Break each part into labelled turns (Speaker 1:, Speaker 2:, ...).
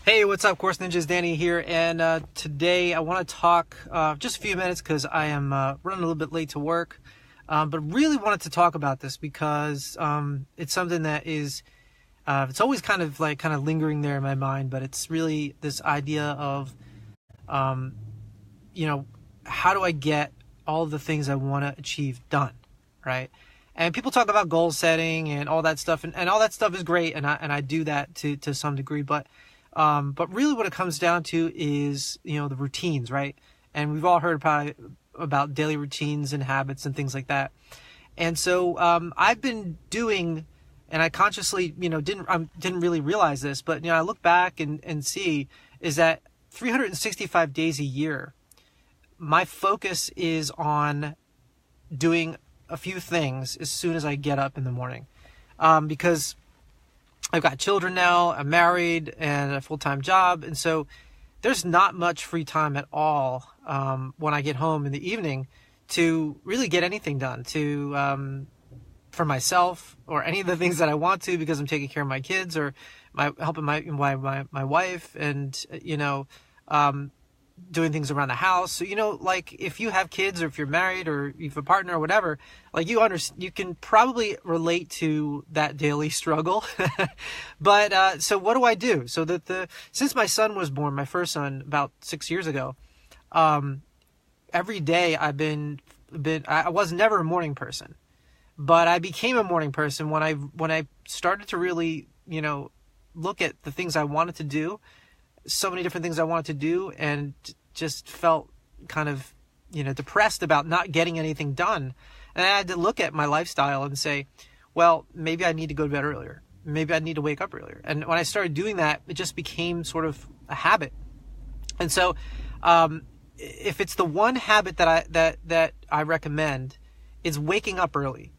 Speaker 1: Hey, what's up, Course Ninjas? Danny here, and today I want to talk just a few minutes because I am running a little bit late to work, but really wanted to talk about this because it's something that is it's always kind of lingering there in my mind, but it's really this idea of how do I get all of the things I want to achieve done, right? And people talk about goal setting and all that stuff, and all that stuff is great, and I do that to some degree, but really what it comes down to is, the routines, right? And we've all heard probably about daily routines and habits and things like that. And so I've been doing, and I consciously, didn't really realize this, but, I look back and see is that 365 days a year, my focus is on doing a few things as soon as I get up in the morning. Because I've got children now, I'm married, and a full-time job, and so there's not much free time at all when I get home in the evening to really get anything done for myself or any of the things that I want to, because I'm taking care of my kids or helping my wife, and doing things around the house. So, if you have kids or if you're married or you have a partner or whatever, you can probably relate to that daily struggle. But, so what do I do? So since my son was born, my first son, about 6 years ago, every day I was never a morning person, but I became a morning person when I started to really, look at the things I wanted to do, so many different things I wanted to do, and just felt kind of, depressed about not getting anything done. And I had to look at my lifestyle and say, well, maybe I need to go to bed earlier. Maybe I need to wake up earlier. And when I started doing that, it just became sort of a habit. And so, if it's the one habit that I recommend, is waking up early.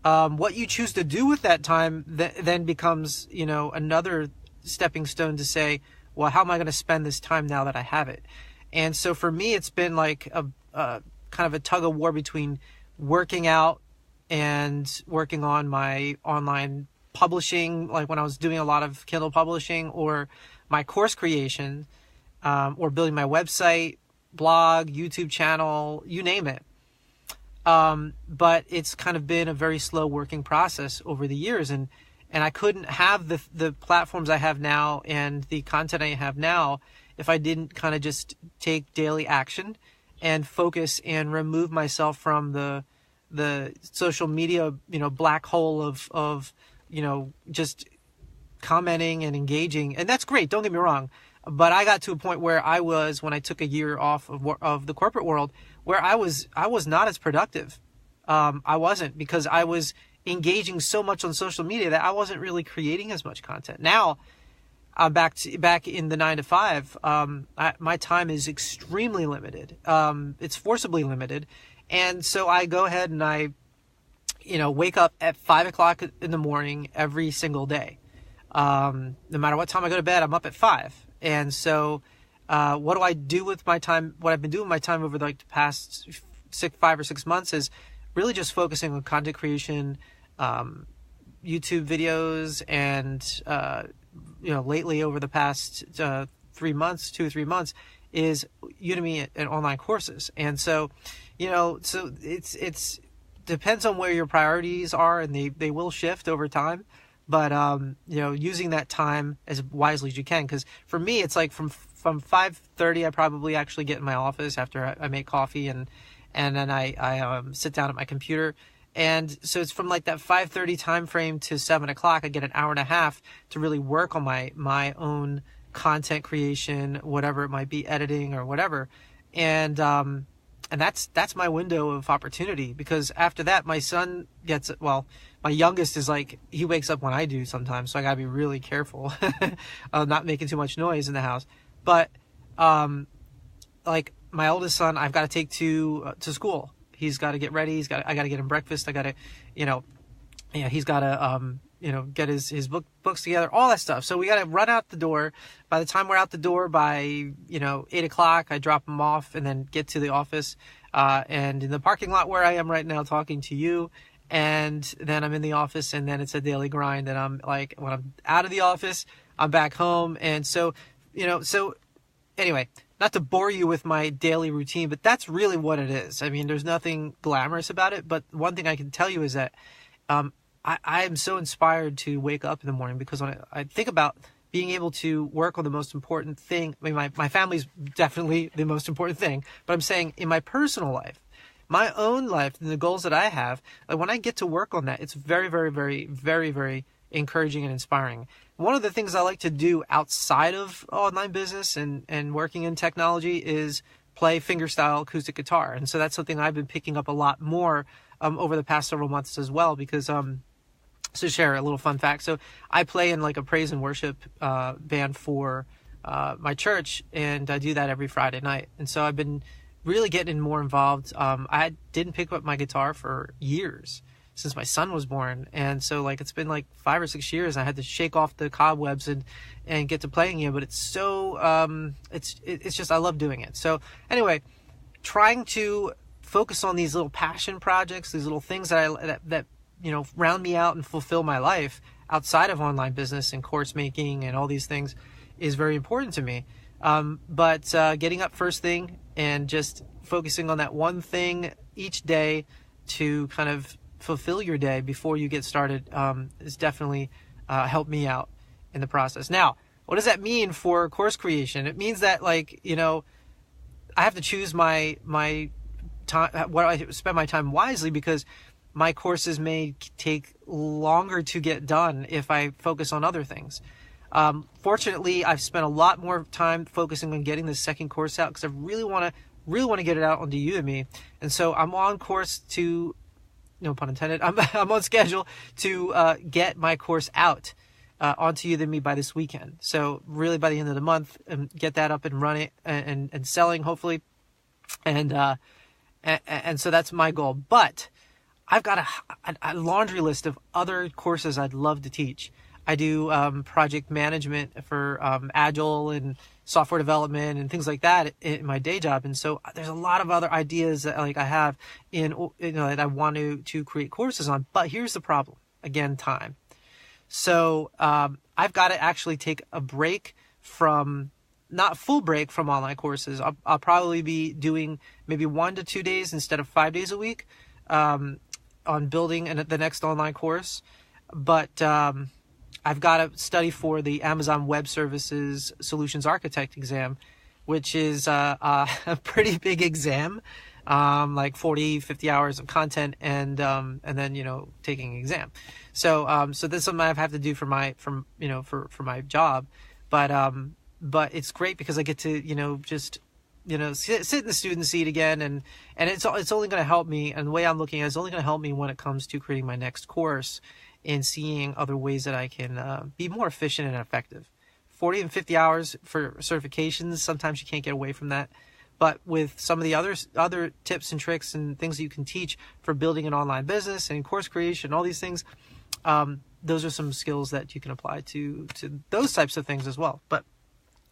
Speaker 1: What you choose to do with that time then becomes, another stepping stone to say, well, how am I going to spend this time now that I have it? And so for me, it's been like a kind of a tug of war between working out and working on my online publishing, like when I was doing a lot of Kindle publishing, or my course creation, or building my website, blog, YouTube channel, you name it. But it's kind of been a very slow working process over the years, and I couldn't have the platforms I have now and the content I have now if I didn't kind of just take daily action and focus and remove myself from the social media, black hole of just commenting and engaging. And that's great, don't get me wrong. But I got to a point where I was, when I took a year off of the corporate world, where I was not as productive. I wasn't, because I was engaging so much on social media that I wasn't really creating as much content. Now I'm back in the 9 to 5. My time is extremely limited. It's forcibly limited. And so I go ahead and I, wake up at 5 o'clock in the morning every single day. No matter what time I go to bed, I'm up at 5. And so, what do I do with my time? What I've been doing with my time over the past 5 or 6 months is really just focusing on content creation, YouTube videos, and lately over the past 2 or 3 months is Udemy and online courses. And so, so it's depends on where your priorities are, and they will shift over time. But using that time as wisely as you can, because for me it's like from 5:30 I probably actually get in my office after I make coffee, and then I sit down at my computer. And so it's from like that 5:30 time frame to 7 o'clock. I get an hour and a half to really work on my own content creation, whatever it might be, editing or whatever. And that's my window of opportunity, because after that, my son my youngest is like, he wakes up when I do sometimes. So I gotta be really careful of not making too much noise in the house. But, like my oldest son, I've got to take to school. He's got to get ready. I got to get him breakfast. I got to, he's got to, get his books together, all that stuff. So we got to run out the door. By the time we're out the door by, 8 o'clock, I drop him off and then get to the office, and in the parking lot where I am right now talking to you. And then I'm in the office, and then it's a daily grind. And I'm like, when I'm out of the office, I'm back home. And so, So anyway, not to bore you with my daily routine, but that's really what it is. I mean, there's nothing glamorous about it, but one thing I can tell you is that I am so inspired to wake up in the morning, because when I think about being able to work on the most important thing, I mean, my family's definitely the most important thing, but I'm saying in my personal life, my own life, and the goals that I have, like when I get to work on that, it's very, very, very, very, very encouraging and inspiring. One of the things I like to do outside of online business and working in technology is play fingerstyle acoustic guitar. And so that's something I've been picking up a lot more over the past several months as well, because to share a little fun fact. So I play in like a praise and worship band for my church, and I do that every Friday night. And so I've been really getting more involved. I didn't pick up my guitar for years, since my son was born. And so like it's been like 5 or 6 years. I had to shake off the cobwebs and get to playing again. But it's so it's just, I love doing it. So anyway, trying to focus on these little passion projects, these little things that round me out and fulfill my life outside of online business and course making and all these things is very important to me. But getting up first thing and just focusing on that one thing each day to kind of fulfill your day before you get started is definitely helped me out in the process. Now, what does that mean for course creation? It means that I have to choose my time, what I spend my time wisely, because my courses may take longer to get done if I focus on other things. Fortunately, I've spent a lot more time focusing on getting the second course out, because I really want to get it out onto Udemy. And so I'm on course to, no pun intended, I'm on schedule to get my course out onto Udemy by this weekend. So really by the end of the month, and get that up and running and selling, hopefully. And so that's my goal. But I've got a laundry list of other courses I'd love to teach. I do project management for Agile and software development and things like that in my day job. And so there's a lot of other ideas that I have that I want to create courses on. But here's the problem. Again, time. So I've got to actually take a break from, not full break from online courses. I'll probably be doing maybe 1 to 2 days instead of 5 days a week on building the next online course. But I've got to study for the Amazon Web Services Solutions Architect exam, which is a pretty big exam, like 40, 50 hours of content, and then taking an exam. So this is something I have to do for my job, but it's great because I get to sit in the student seat again, and it's only going to help me. And the way I'm looking at it, it's only going to help me when it comes to creating my next course and seeing other ways that I can be more efficient and effective. 40 and 50 hours for certifications, sometimes you can't get away from that. But with some of the other tips and tricks and things that you can teach for building an online business and course creation, all these things, those are some skills that you can apply to those types of things as well. But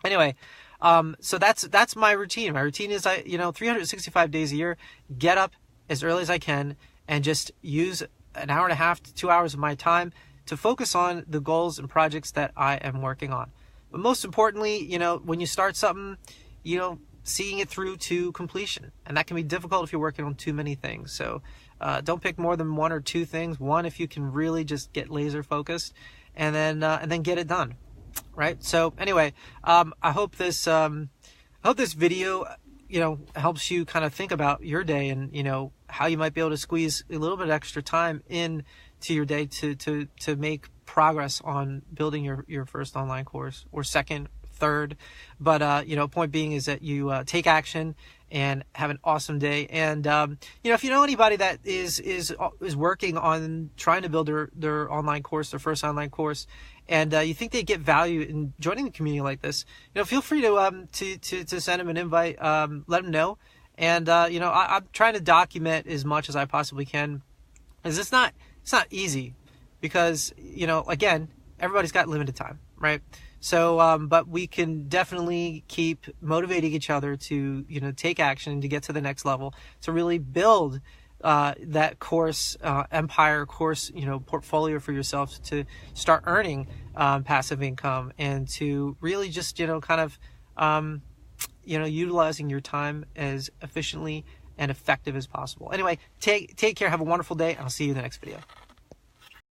Speaker 1: anyway, so that's my routine. My routine is 365 days a year, get up as early as I can and just use an hour and a half to 2 hours of my time to focus on the goals and projects that I am working on. But most importantly, when you start something, seeing it through to completion. And that can be difficult if you're working on too many things. So don't pick more than 1 or 2 things. One, if you can really just get laser focused, and then get it done. Right. So anyway, I hope this video, helps you kind of think about your day and, how you might be able to squeeze a little bit extra time in to your day to make progress on building your first online course, or second, third. But, point being is that you take action and have an awesome day. And, if you know anybody that is working on trying to build their online course, their first online course, and you think they get value in joining a community like this, feel free to send them an invite, let them know. And, I'm trying to document as much as I possibly can, because it's not easy, because, again, everybody's got limited time, right? So, but we can definitely keep motivating each other to, take action to get to the next level, to really build that course empire course, portfolio for yourself to start earning passive income, and to really just, kind of, utilizing your time as efficiently and effective as possible. Anyway, take care. Have a wonderful day. I'll see you in the next video.